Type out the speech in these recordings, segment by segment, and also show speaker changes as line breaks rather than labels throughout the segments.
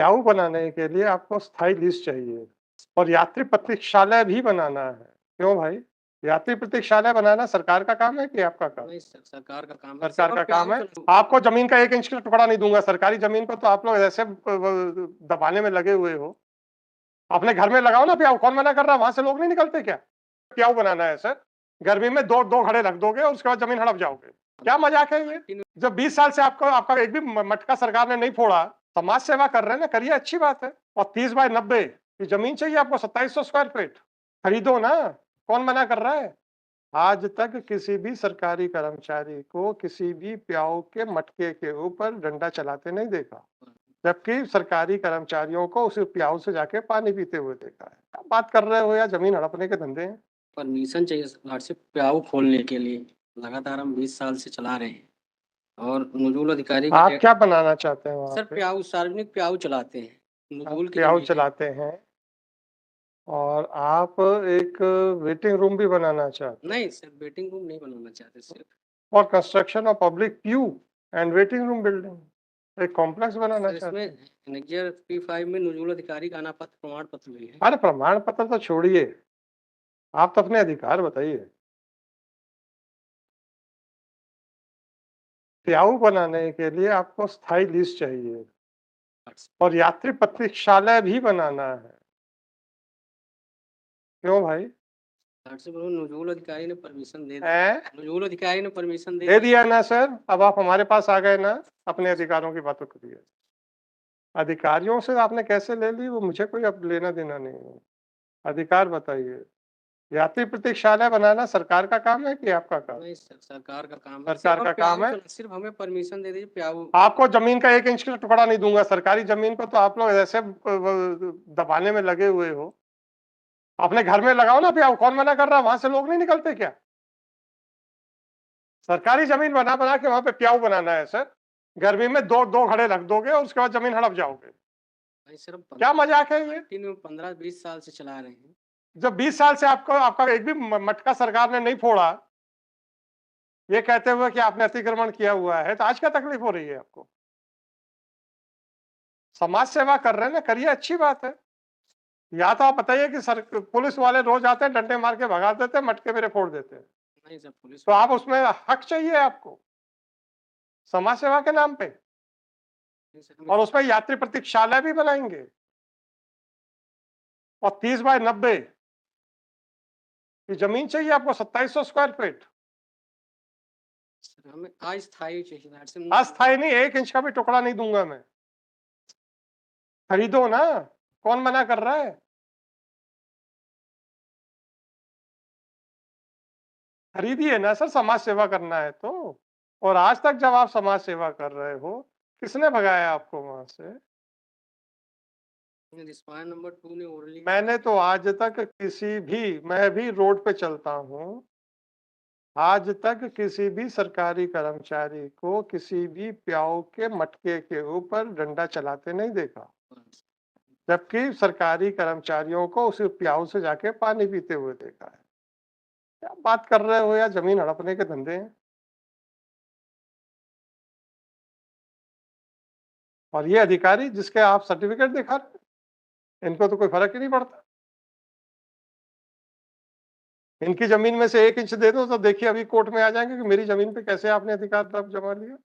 प्याऊ बनाने के लिए आपको स्थायी लीज चाहिए और यात्री प्रतीक्षालय भी बनाना है। क्यों भाई? यात्री प्रतीक्षालय बनाना सरकार का काम है कि आपका काम?
नहीं सर, सरकार का काम है।
सरकार का काम है। आपको जमीन का 1 इंच का टुकड़ा नहीं दूँगा, सरकारी जमीन को तो आप लोग ऐसे दबाने में लगे हुए हो। अपने घर में लगाओ ना प्याऊ, कौन मना कर रहा है? वहाँ से लोग नहीं निकलते क्या? प्याऊ बनाना है सर, गर्मी में 2 घड़े रख दोगे और उसके बाद जमीन हड़प जाओगे। क्या मजाक है ये? जब 20 साल से आपको आपका एक भी मटका सरकार ने नहीं फोड़ा, समाज सेवा कर रहे हैं ना, करिए, अच्छी बात है। और 30 बाय 90 की जमीन चाहिए आपको, 2700 स्क्वायर फीट, खरीदो ना, कौन मना कर रहा है? आज तक किसी भी सरकारी कर्मचारी को किसी भी प्याऊ के मटके के ऊपर डंडा चलाते नहीं देखा, जबकि सरकारी कर्मचारियों को उस प्याऊ से जाके पानी पीते हुए देखा है। क्या बात कर रहे हो यार, जमीन हड़पने के धंधे हैं।
परमिशन चाहिए सरकार से प्याऊ खोलने के लिए। लगातार हम 20 साल से चला रहे हैं और नजूल अधिकारी
आप
के
क्या बनाना चाहते हैं वहाँ
सर
पे?
प्याऊ सार्वजनिक प्याऊ चलाते हैं,
आप
नजूल की
प्याऊ
जमीन है।
चलाते हैं और आप एक वेटिंग रूम भी बनाना चाहते हैं
नहीं सर, वेटिंग रूम नहीं बनाना चाहते सिर्फ।
और construction of public pew and waiting room building, एक कॉम्प्लेक्स बनाना
सर
चाहते
इसमें
हैं।
एनेक्जर P5 में नजूल अधिकारी का अनापत्ति प्रमाण पत्र भी है।
अरे प्रमाण पत्र तो छोड़िए, आप तो अपने अधिकार बताइए। प्याऊ बनाने के लिए आपको स्थायी लीज चाहिए और यात्री प्रतीक्षालय भी बनाना है। क्यों भाई?
से बोलो, नजूल अधिकारी ने परमिशन दे दी।
हैं?
नजूल अधिकारी ने परमिशन
दे दिया ना सर, अब आप हमारे पास आ गए ना, अपने अधिकारों की बातों करिए। अधिकारियों से आपने कैसे ले ली वो मुझे कोई अब लेना देना नहीं है। अधिकार बताइए। यात्री प्रतीक्षालय बनाना सरकार का काम है कि आपका काम?
नहीं सर, सरकार का काम है।
सरकार का काम है।
सिर्फ हमें परमिशन दे दीजिए प्याऊ।
आपको जमीन का 1 इंच का टुकड़ा नहीं दूंगा, सरकारी जमीन को तो आप लोग ऐसे दबाने में लगे हुए हो। अपने घर में लगाओ ना प्याऊ, कौन मना कर रहा है? वहां से लोग नहीं निकलते क्या? सरकारी जमीन बना बना के वहां पे प्याऊ बनाना है सर, गर्मी में 2 घड़े रख दोगे और उसके बाद जमीन हड़प जाओगे।
सिर्फ
क्या मजाक है ये?
15-20 साल से चला रहे हैं।
जब 20 साल से आपको आपका एक भी मटका सरकार ने नहीं फोड़ा, ये कहते हुए कि आपने अतिक्रमण किया हुआ है, तो आज क्या तकलीफ हो रही है आपको? समाज सेवा कर रहे हैं ना, करिए, अच्छी बात है। या तो आप बताइए कि सर पुलिस वाले रोज आते हैं, डंडे मार के भगा देते हैं, मटके मेरे फोड़ देते हैं,
नहीं सर, पुलिस
तो आप उसमें हक चाहिए आपको समाज सेवा के नाम पे, और उसमें यात्री प्रतीक्षालय भी बनाएंगे और 30 बाय 90 की जमीन चाहिए आपको, 2700 स्क्वायर फीट।
हमें अस्थायी चाहिए।
अस्थायी नहीं, 1 इंच का भी टुकड़ा नहीं दूंगा मैं। खरीदो ना, कौन मना कर रहा है? खरीदिए ना सर, समाज सेवा करना है तो। और आज तक जब आप समाज सेवा कर रहे हो, किसने भगाया आपको वहां से?
नंबर 2 ने ओरली
मैंने तो आज तक मैं भी रोड पे चलता हूँ, आज तक किसी भी सरकारी कर्मचारी को किसी भी प्याऊ के मटके के ऊपर डंडा चलाते नहीं देखा, जबकि सरकारी कर्मचारियों को उस प्याऊ से जाके पानी पीते हुए देखा है। क्या बात कर रहे हो यार, जमीन हड़पने के धंधे हैं। और ये अधिकारी जिसके आप सर्टिफिकेट दिखा रहे हैं, इनको तो कोई फर्क ही नहीं पड़ता। इनकी जमीन में से 1 इंच दे दो तो देखिए अभी कोर्ट में आ जाएंगे कि मेरी जमीन पे कैसे आपने अधिकार तब जमा लिया।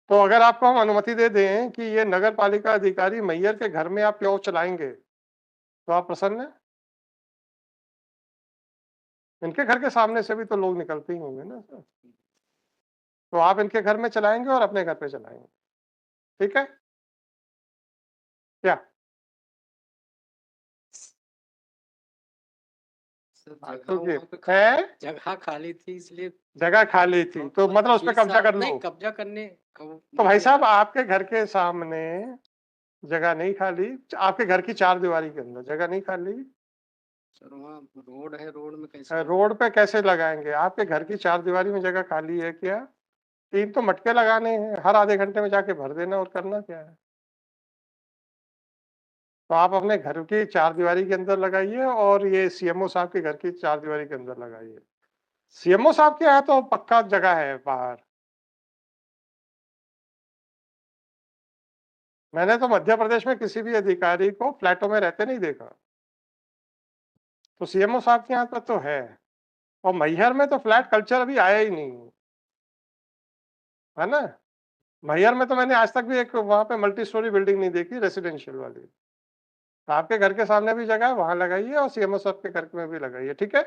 तो अगर आपको हम अनुमति दे दें कि ये नगर पालिका अधिकारी मैयर के घर में आप प्याऊ चलाएंगे, तो आप प्रसन्न हैं? इनके घर के सामने से भी तो लोग निकलते ही होंगे ना सर। तो आप इनके घर में चलाएंगे और अपने घर पे चलाएंगे, ठीक है क्या? है
जगह खाली थी इसलिए।
जगह खाली थी तो मतलब उस पर कब्जा कर
नहीं,
लो।
कब्जा करने
तो भाई साहब, आपके घर के सामने जगह नहीं खाली, आपके घर की 4 दीवारी के अंदर जगह नहीं खाली।
सर वहाँ रोड है, रोड में कैसे
रोड पे कैसे लगाएंगे? आपके घर की 4 दीवारी में जगह खाली है क्या? 3 तो मटके लगाने हैं, हर आधे घंटे में जाके भर देना, और करना क्या है? तो आप अपने घर की 4 दीवारी के अंदर लगाइए और ये सीएमओ साहब के घर की 4 दीवारी के अंदर लगाइए। सीएमओ साहब के यहाँ तो पक्का जगह है बाहर। मैंने तो मध्य प्रदेश में किसी भी अधिकारी को फ्लैटों में रहते नहीं देखा। तो सीएमओ साहब के यहाँ पर तो है, और मैहर में तो फ्लैट कल्चर अभी आया ही नहीं, है ना? मैहर में तो मैंने आज तक भी एक वहाँ पे मल्टी स्टोरी बिल्डिंग नहीं देखी रेसिडेंशियल वाली। तो आपके घर के सामने भी जगह है, वहाँ लगाइए, और सीएमओ साहब के घर में भी लगाइए, ठीक है?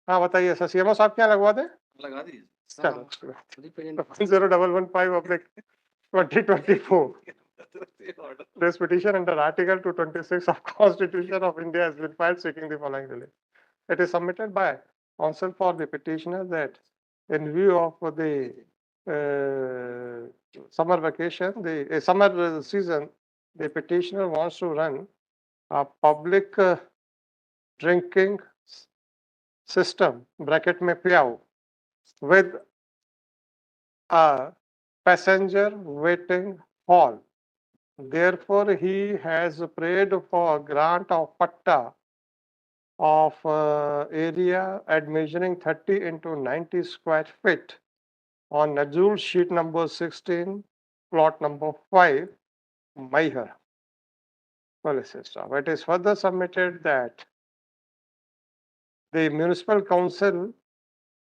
हाँ, बताइए सर, सीएमओ साहब के यहाँ लगवा दें?
लगा दीजिए
चलो,
सर,
अच्छी
खुद ही
बात। 10115/2024. This petition under Article 226 of Constitution of India has been filed seeking the following relief. It is submitted by counsel for the petitioner that in view of the summer vacation, the summer season, the petitioner wants to run a public drinking system (bracket में PIAU) with a passenger waiting hall. Therefore, he has prayed for grant of patta of area at measuring 30 into 90 square feet on Najul sheet number 16, plot number 5, Maihar. Policy staff. It is further submitted that the municipal council,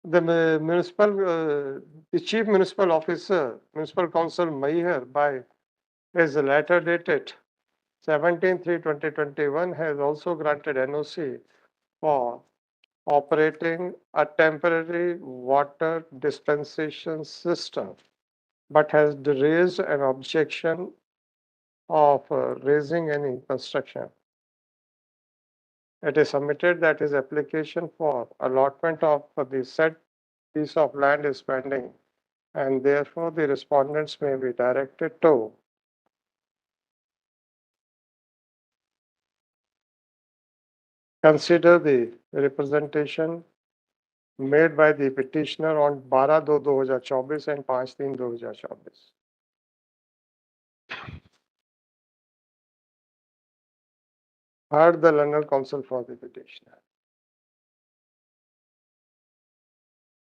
the chief municipal officer, municipal council Maihar, by his letter dated 17/3/2021 has also granted NOC for operating a temporary water dispensation system, but has raised an objection of raising any construction. It is submitted that his application for allotment of the said piece of land is pending, and therefore the respondents may be directed to consider the representation made by the petitioner on 12/2/2024 and 5/3/2024. Heard the learned counsel for the petitioner.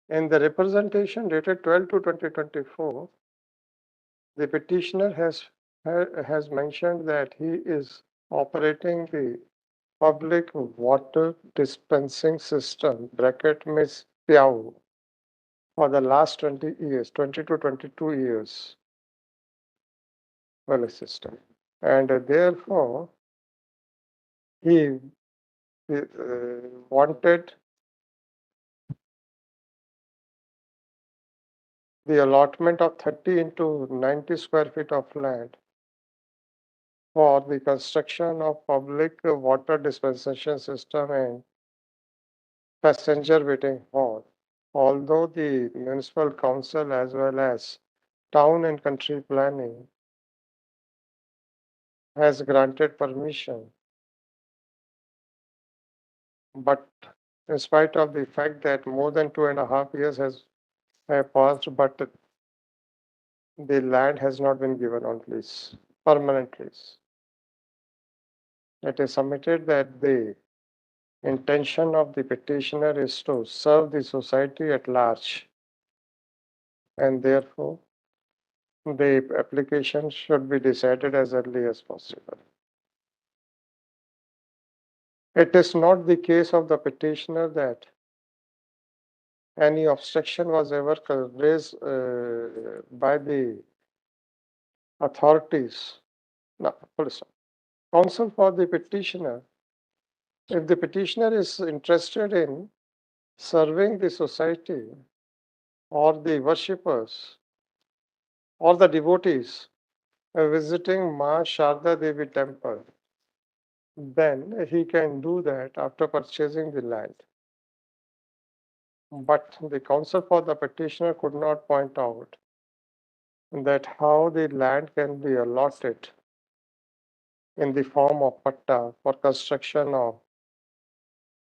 In the representation dated 12/2/2024, the petitioner has mentioned that he is operating the public water dispensing system (bracket means PIAU) for the last 20 years, 20 to 22 years, well system, and therefore he wanted the allotment of 30 into 90 square feet of land for the construction of public water dispensation system and passenger waiting hall. Although the municipal council as well as town and country planning has granted permission, but in spite of the fact that more than 2.5 years have passed, but the land has not been given on lease, permanent lease. It is submitted that the intention of the petitioner is to serve the society at large, and therefore the application should be decided as early as possible. It is not the case of the petitioner that any obstruction was ever raised by the authorities. No, police. Counsel for the petitioner, if the petitioner is interested in serving the society or the worshippers or the devotees visiting Ma Sharda Devi temple, then he can do that after purchasing the land. But the counsel for the petitioner could not point out that how the land can be allotted in the form of patta for construction of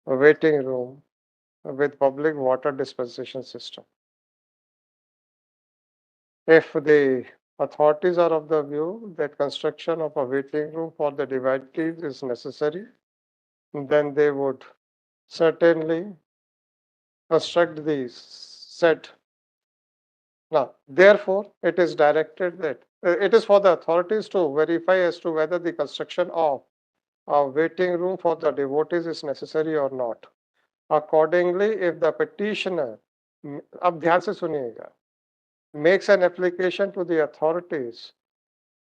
a waiting room with public water dispensation system. If the authorities are of the view that construction of a waiting room for the devotees is necessary, then they would certainly construct the said. Now, therefore, it is directed that It is for the authorities to verify as to whether the construction of a waiting room for the devotees is necessary or not. Accordingly, if the petitioner, अब ध्यान से सुनिएगा, makes an application to the authorities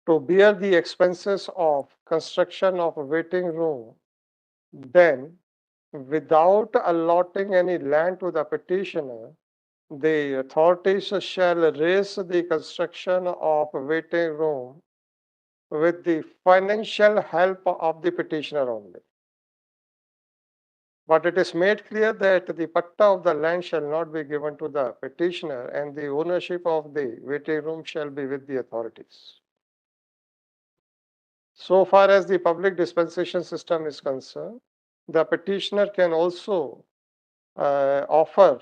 to bear the expenses of construction of a waiting room, then without allotting any land to the petitioner, the authorities shall raise the construction of a waiting room with the financial help of the petitioner only. But it is made clear that the patta of the land shall not be given to the petitioner and the ownership of the waiting room shall be with the authorities. So far as the public dispensation system is concerned, the petitioner can also offer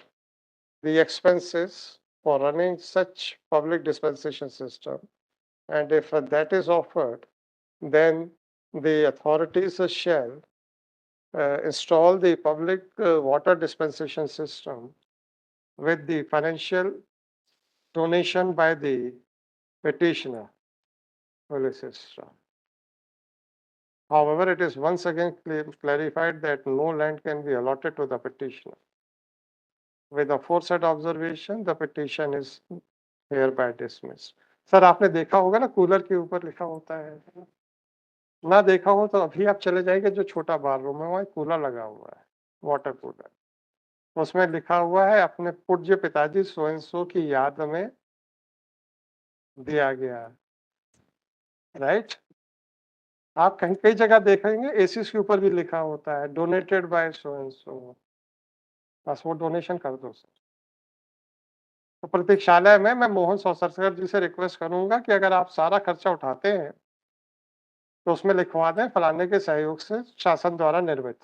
the expenses for running such public dispensation system, and if that is offered, then the authorities shall install the public water dispensation system with the financial donation by the petitioner. However, it is once again clarified that no land can be allotted to the petitioner. With aforesaid observation, the petition is hereby dismissed. Sir आपने देखा होगा ना cooler के ऊपर लिखा होता है ना, देखा हो तो अभी आप चले जाएंगे जो छोटा बार रूम है वहाँ कूलर लगा हुआ है, वाटर कूलर, उसमें लिखा हुआ है अपने पूज्य पिताजी सो एंड सो की याद में दिया गया, राइट। आप कहीं कई जगह देखेंगे एसीस के ऊपर भी लिखा होता है donated bye so and so, बस वो डोनेशन कर दो सर। तो प्रतीक्षालय में मैं मोहन सौसरकर जी से रिक्वेस्ट करूंगा कि अगर आप सारा खर्चा उठाते हैं तो उसमें लिखवा दें फलाने के सहयोग से शासन द्वारा निर्मित,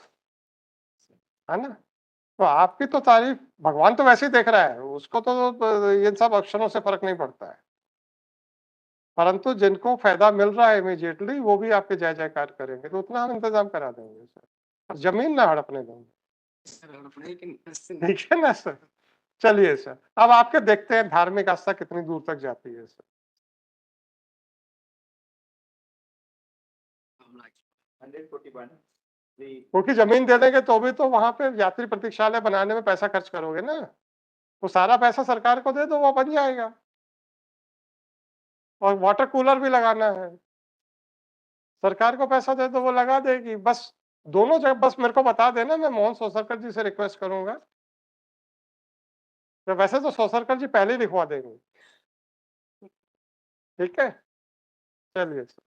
है ना। तो आपकी तो तारीफ भगवान तो वैसे ही देख रहा है, उसको तो ये सब अक्षरों से फर्क नहीं पड़ता है, परंतु जिनको फायदा मिल रहा है इमीडिएटली वो भी आपके जय जयकार करेंगे, तो उतना हम इंतजाम करा देंगे सर, और जमीन ना हड़पने देंगे, ठीक है ना सर। चलिए सर, अब आपके देखते हैं धार्मिक आस्था कितनी दूर तक जाती है सर।
141
क्योंकि जमीन दे देंगे तो भी तो वहां पे यात्री प्रतीक्षालय बनाने में पैसा खर्च करोगे ना, तो सारा पैसा सरकार को दे दो, वो बन जाएगा, और वाटर कूलर भी लगाना है, सरकार को पैसा दे दो वो लगा देगी, बस दोनों जगह बस मेरे को बता देना, मैं मोहन सोसरकर जी से रिक्वेस्ट करूंगा, तो वैसे तो सोसरकर जी पहले ही लिखवा देंगे, ठीक है। चलिए सर।